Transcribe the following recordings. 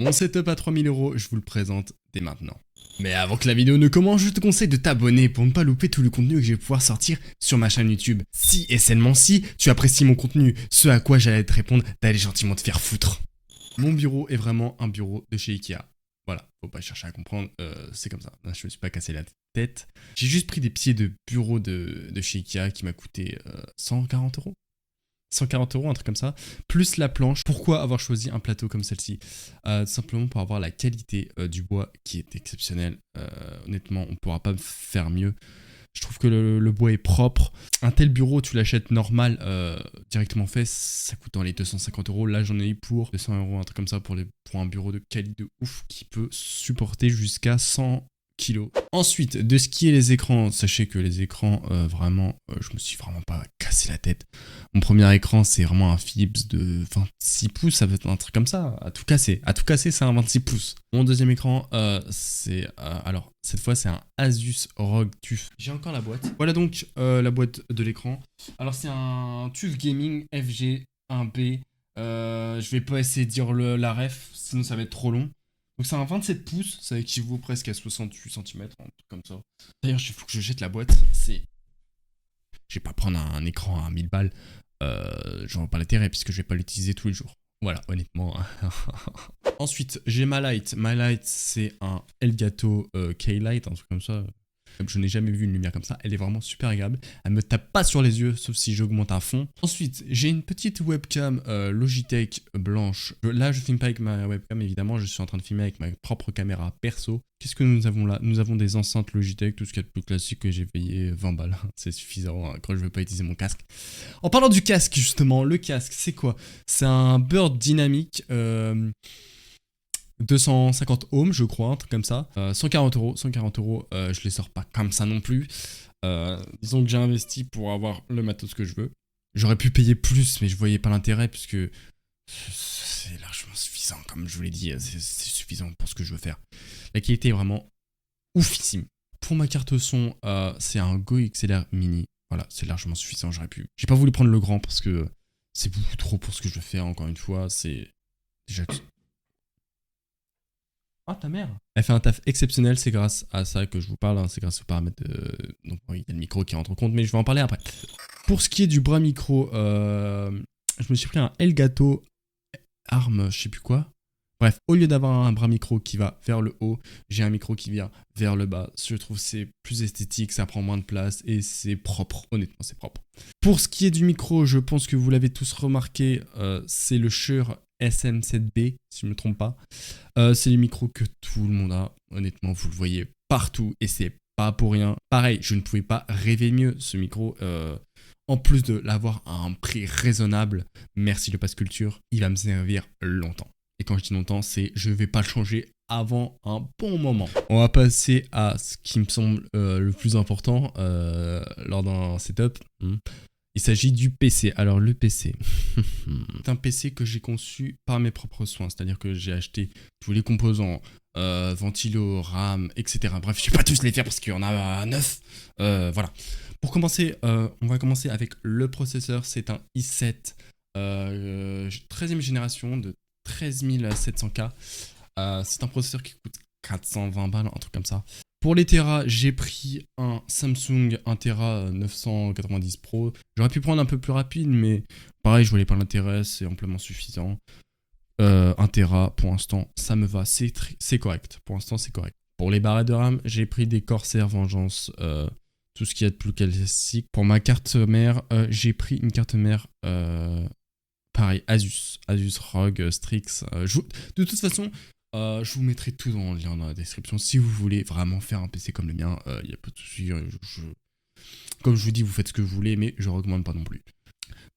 Mon setup à 3000 €, je vous le présente dès maintenant. Mais avant que la vidéo ne commence, je te conseille de t'abonner pour ne pas louper tout le contenu que je vais pouvoir sortir sur ma chaîne YouTube. Si et seulement si tu apprécies mon contenu, ce à quoi j'allais te répondre d'aller gentiment te faire foutre. Mon bureau est vraiment un bureau de chez Ikea. Voilà, faut pas chercher à comprendre, c'est comme ça. Je me suis pas cassé la tête. J'ai juste pris des pieds de bureau de chez Ikea qui m'a coûté 140 €. 140 €, un truc comme ça, plus la planche. Pourquoi avoir choisi un plateau comme celle-ci? Simplement pour avoir la qualité du bois qui est exceptionnelle. Honnêtement, on ne pourra pas faire mieux. Je trouve que le bois est propre. Un tel bureau, tu l'achètes normal, directement fait, ça coûte dans les 250 €. Là, j'en ai eu pour 200 €, un truc comme ça, pour un bureau de qualité de ouf qui peut supporter jusqu'à 100 kilos. Ensuite, de ce qui est les écrans, sachez que les écrans, vraiment, je me suis vraiment pas cassé la tête. Mon premier écran, c'est vraiment un Philips de 26 pouces, ça va être un truc comme ça. À tout casser, c'est un 26 pouces. Mon deuxième écran, alors, cette fois, c'est un Asus ROG TUF. J'ai encore la boîte. Voilà donc la boîte de l'écran. Alors, c'est un TUF Gaming FG1B. Je vais pas essayer de dire la ref, sinon ça va être trop long. Donc c'est un 27 pouces, ça équivaut presque à 68 cm, un truc comme ça. D'ailleurs, il faut que je jette la boîte, je vais pas prendre un écran à 1000 balles, j'en vois pas l'intérêt puisque je vais pas l'utiliser tous les jours. Voilà, honnêtement. Ensuite, j'ai ma light. Ma light, c'est un Elgato K-Light, un truc comme ça. Je n'ai jamais vu une lumière comme ça, elle est vraiment super agréable. Elle me tape pas sur les yeux, sauf si j'augmente à fond. Ensuite, j'ai une petite webcam Logitech blanche. Là, je filme pas avec ma webcam, évidemment, je suis en train de filmer avec ma propre caméra perso. Qu'est-ce que nous avons là? Nous avons des enceintes Logitech, tout ce qu'il y a de plus classique que j'ai payé 20 balles. C'est suffisant quand je veux pas utiliser mon casque. En parlant du casque, justement, le casque, c'est quoi? C'est un Bird Dynamic 250 ohms, je crois, un truc comme ça. 140 €. 140 €, je les sors pas comme ça non plus. Disons que j'ai investi pour avoir le matos que je veux. J'aurais pu payer plus, mais je voyais pas l'intérêt puisque c'est largement suffisant, comme je vous l'ai dit, c'est suffisant pour ce que je veux faire. La qualité est vraiment oufissime. Pour ma carte son, c'est un Go XLR Mini. Voilà, c'est largement suffisant, j'aurais pu. J'ai pas voulu prendre le grand parce que c'est beaucoup trop pour ce que je veux faire, encore une fois. C'est déjà... Ah, ta mère! Elle fait un taf exceptionnel, c'est grâce à ça que je vous parle, hein, c'est grâce aux paramètres de... Donc oui, il y a le micro qui rentre en compte, mais je vais en parler après. Pour ce qui est du bras micro, je me suis pris un Elgato Arm, je sais plus quoi. Bref, au lieu d'avoir un bras micro qui va vers le haut, j'ai un micro qui vient vers le bas. Je trouve que c'est plus esthétique, ça prend moins de place et c'est propre. Honnêtement, c'est propre. Pour ce qui est du micro, je pense que vous l'avez tous remarqué, c'est le Shure SM7B, si je ne me trompe pas. C'est les micros que tout le monde a. Honnêtement, vous le voyez partout et c'est pas pour rien. Pareil, je ne pouvais pas rêver mieux. Ce micro, en plus de l'avoir à un prix raisonnable, merci le Pass Culture, il va me servir longtemps. Et quand je dis longtemps, c'est je vais pas le changer avant un bon moment. On va passer à ce qui me semble le plus important lors d'un setup. Il s'agit du PC. Alors le PC, c'est un PC que j'ai conçu par mes propres soins, c'est-à-dire que j'ai acheté tous les composants, ventilo, RAM, etc. Bref, je vais pas tous les faire parce qu'il y en a 9. Voilà. Pour commencer, on va commencer avec le processeur. C'est un i7 13e génération de 13700K. C'est un processeur qui coûte 420 balles, un truc comme ça. Pour les Tera, j'ai pris un Samsung 1 Tera 990 Pro. J'aurais pu prendre un peu plus rapide, mais pareil, je voyais pas l'intérêt, c'est amplement suffisant. 1 Tera, pour l'instant, ça me va, c'est correct. Pour l'instant, c'est correct. Pour les barrettes de RAM, j'ai pris des Corsair Vengeance, tout ce qu'il y a de plus classique. Pour ma carte mère, j'ai pris une carte mère, pareil, Asus ROG Strix. De toute façon... je vous mettrai tout dans le lien dans la description si vous voulez vraiment faire un PC comme le mien. Il n'y a pas de souci. Comme je vous dis, vous faites ce que vous voulez, mais je ne recommande pas non plus.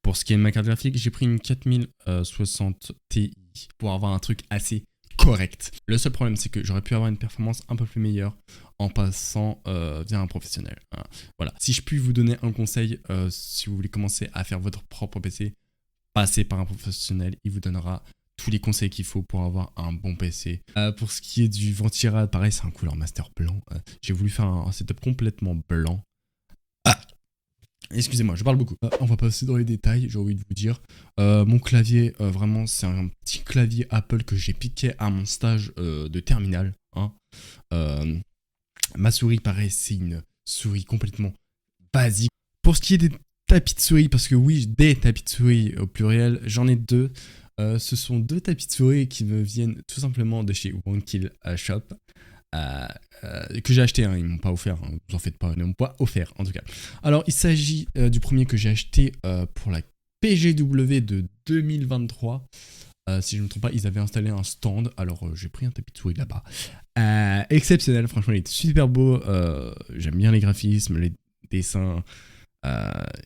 Pour ce qui est de ma carte graphique, j'ai pris une 4060 Ti pour avoir un truc assez correct. Le seul problème, c'est que j'aurais pu avoir une performance un peu plus meilleure en passant via un professionnel. Voilà. Si je puis vous donner un conseil, si vous voulez commencer à faire votre propre PC, passez par un professionnel. Il vous donnera tous les conseils qu'il faut pour avoir un bon PC. Pour ce qui est du ventirad, pareil, c'est un Cooler Master blanc. J'ai voulu faire un setup complètement blanc. Excusez-moi, je parle beaucoup. On va passer dans les détails, j'ai envie de vous dire. Mon clavier, vraiment, c'est un petit clavier Apple que j'ai piqué à mon stage de terminale. Hein. Ma souris, pareil, c'est une souris complètement basique. Pour ce qui est des tapis de souris, parce que oui, des tapis de souris au pluriel, j'en ai deux. Ce sont deux tapis de souris qui me viennent tout simplement de chez One Kill Shop. Que j'ai acheté, hein, ils m'ont pas offert, hein, vous en faites pas, ils m'ont pas offert en tout cas. Alors il s'agit du premier que j'ai acheté pour la PGW de 2023. Si je ne me trompe pas, ils avaient installé un stand, alors j'ai pris un tapis de souris là-bas. Exceptionnel, franchement il est super beau, j'aime bien les graphismes, les dessins.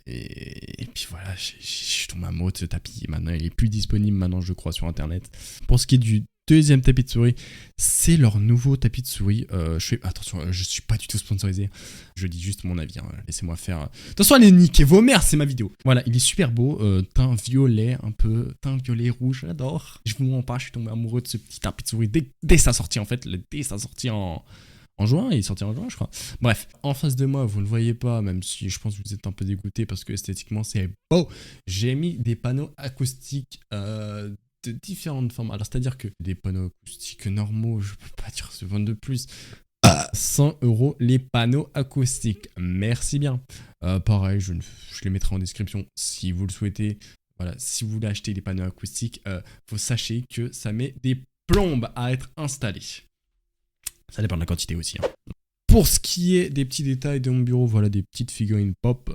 Et puis voilà, je tombe amoureux de ce tapis. Maintenant, il est plus disponible maintenant, je crois, sur internet. Pour ce qui est du deuxième tapis de souris, c'est leur nouveau tapis de souris. Attention, je suis pas du tout sponsorisé. Je dis juste mon avis. Hein. Laissez-moi faire. Attention, allez niquer vos mères, c'est ma vidéo. Voilà, il est super beau, teint violet, un peu teint violet rouge. J'adore. Je vous mens pas, je suis tombé amoureux de ce petit tapis de souris dès sa sortie en fait. Dès sa sortie en juin, il est sorti en juin, je crois. Bref, en face de moi, vous ne le voyez pas, même si je pense que vous êtes un peu dégoûté parce que esthétiquement, c'est beau. J'ai mis des panneaux acoustiques de différentes formes. Alors, c'est-à-dire que des panneaux acoustiques normaux, je peux pas dire se vendent de plus. 100 € les panneaux acoustiques. Merci bien. Pareil, je les mettrai en description si vous le souhaitez. Voilà, si vous voulez acheter des panneaux acoustiques, faut sachez que ça met des plombes à être installées. Ça dépend de la quantité aussi. Hein. Pour ce qui est des petits détails de mon bureau, voilà des petites figurines pop.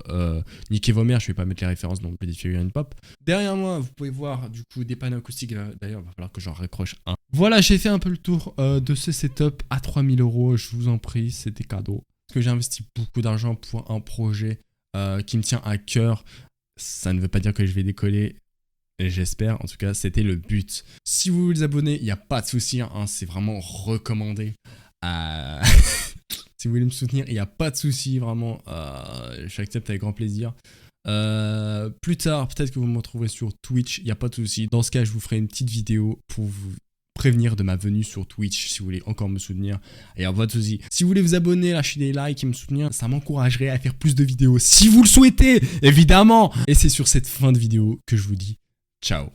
Niquez vos mères, je vais pas mettre les références non plus des figurines pop. Derrière moi, vous pouvez voir du coup des panneaux acoustiques. D'ailleurs, il va falloir que j'en raccroche un. Voilà, j'ai fait un peu le tour de ce setup à 3000 €. Je vous en prie, c'était cadeau. Parce que j'ai investi beaucoup d'argent pour un projet qui me tient à cœur. Ça ne veut pas dire que je vais décoller. J'espère, en tout cas, c'était le but. Si vous voulez vous abonner, il n'y a pas de souci, hein, c'est vraiment recommandé. Si vous voulez me soutenir, il n'y a pas de souci, vraiment, j'accepte avec grand plaisir. Plus tard, peut-être que vous me retrouverez sur Twitch, il n'y a pas de souci. Dans ce cas, je vous ferai une petite vidéo pour vous prévenir de ma venue sur Twitch si vous voulez encore me soutenir. Il n'y a pas de souci. Si vous voulez vous abonner, lâcher des likes et me soutenir, ça m'encouragerait à faire plus de vidéos. Si vous le souhaitez, évidemment. Et c'est sur cette fin de vidéo que je vous dis ciao.